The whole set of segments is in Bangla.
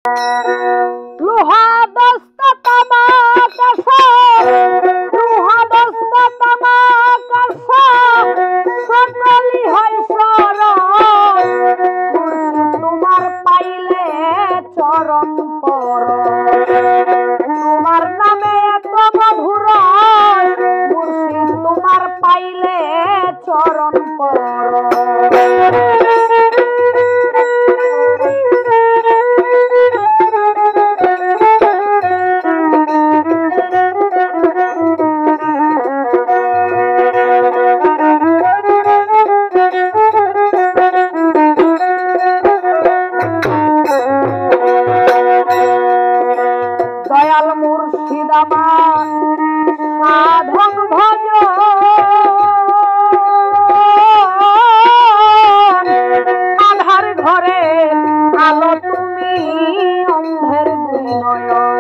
লোহা দস্তা তামা কাঁসা, লোহা দস্তা তামা কাঁসা সকলই হয় শরণ। তোমার পাইলে চরণ পরশ, তোমার নামে এত মধুর মুর্শিদ, তোমার পাইলে চরণ পরশ। দয়াল মুর্শিদ আমার সাধন ভজ, আধার ঘরে আলো তুমি অন্ধের দুই নয়ন।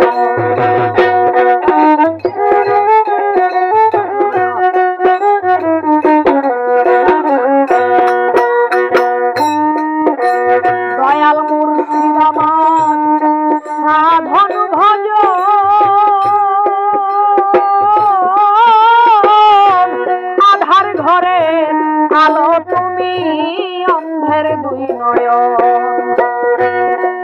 দয়াল মুর্শিদ আমার সাধন ভজ, আধার ঘরে আলো তুমি অন্ধের দুই নয়ন।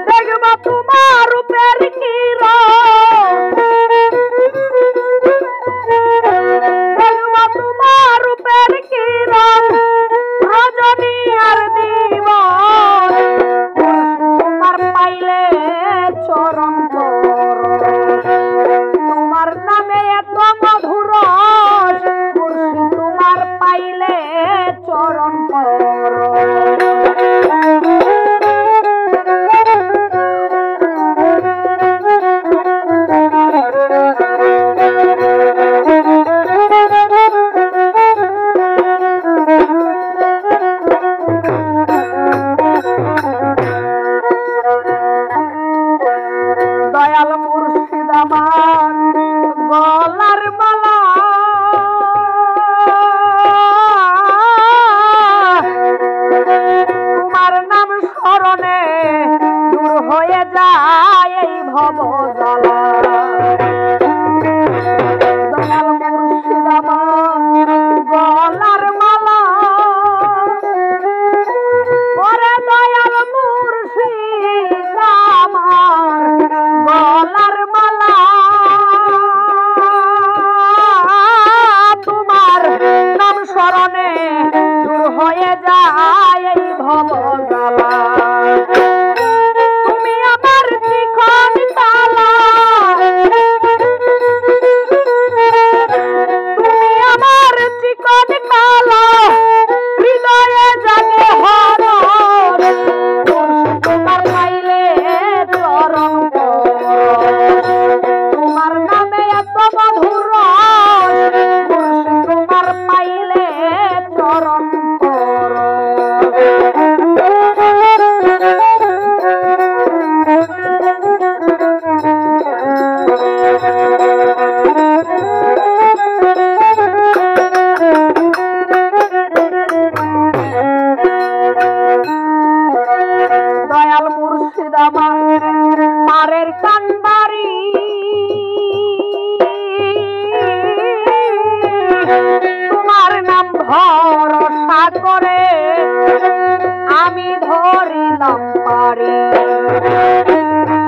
দেখবা তোমার রূপের কিরণ, দেখবা তোমার রূপের কিরণ রজনী আর দিবন। তোমার পাইলে চরণ পরশ, তোমার নামে এত মধুর মুর্শিদ, তোমার পাইলে চরণ পরশ। দয়াল মুর্শিদ আমার গলার মালা, তোমার নাম স্মরণে দূর হয়ে যায় এই ভব জ্বালা। দয়াল মুর্শিদ আমার গলার মালা, ওরে দয়াল মুর্শিদ আমার গলার মালা, তোমার নাম স্মরণে দূর হয়ে যায় এই ভব জ্বালা। তুমি আমার ত্রিকোণ তালা, তুমি আমার ত্রিকোণ তালা, হৃদয়ে জাগে হরণ। তোমার পাইলে চরণ পরশ, তোমার নামে এত মধুর মুর্শিদ, তোমার পাইলে চরণ পরশ। দয়াল মুর্শিদ আমার পারের কান্ডারি, তোমার নাম ভরসা করে আমি ধরিলাম পারি।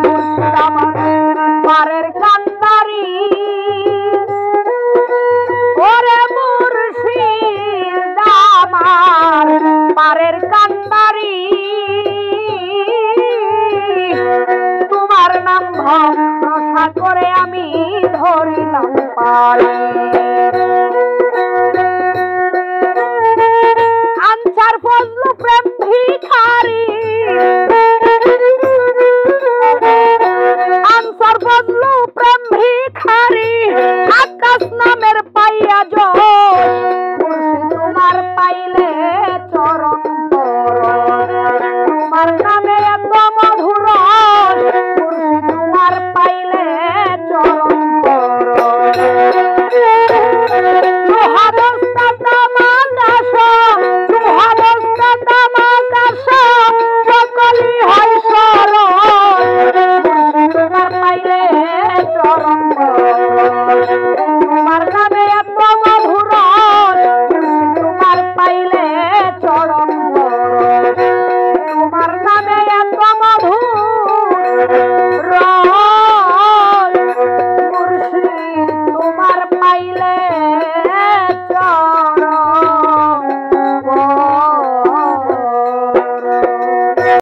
মুর্শিদ আমার পারের কান্ডারি, ওরে মুর্শিদ আমার পারের কান্ডারি, তোমার নাম ভরসা করে আমি ধরিলাম পারি। আনসার ফজলু প্রেম ভিখারি, আনসার ফজলু প্রেম ভিখারি, আকাশ নামের পাইয়া যশ, মুর্শিদ তোমার পাইলে চরণ পরশ। তোমার নামে এত মধুর মুর্শিদ, তোমার পাইলে চরণ পরশ। দিলে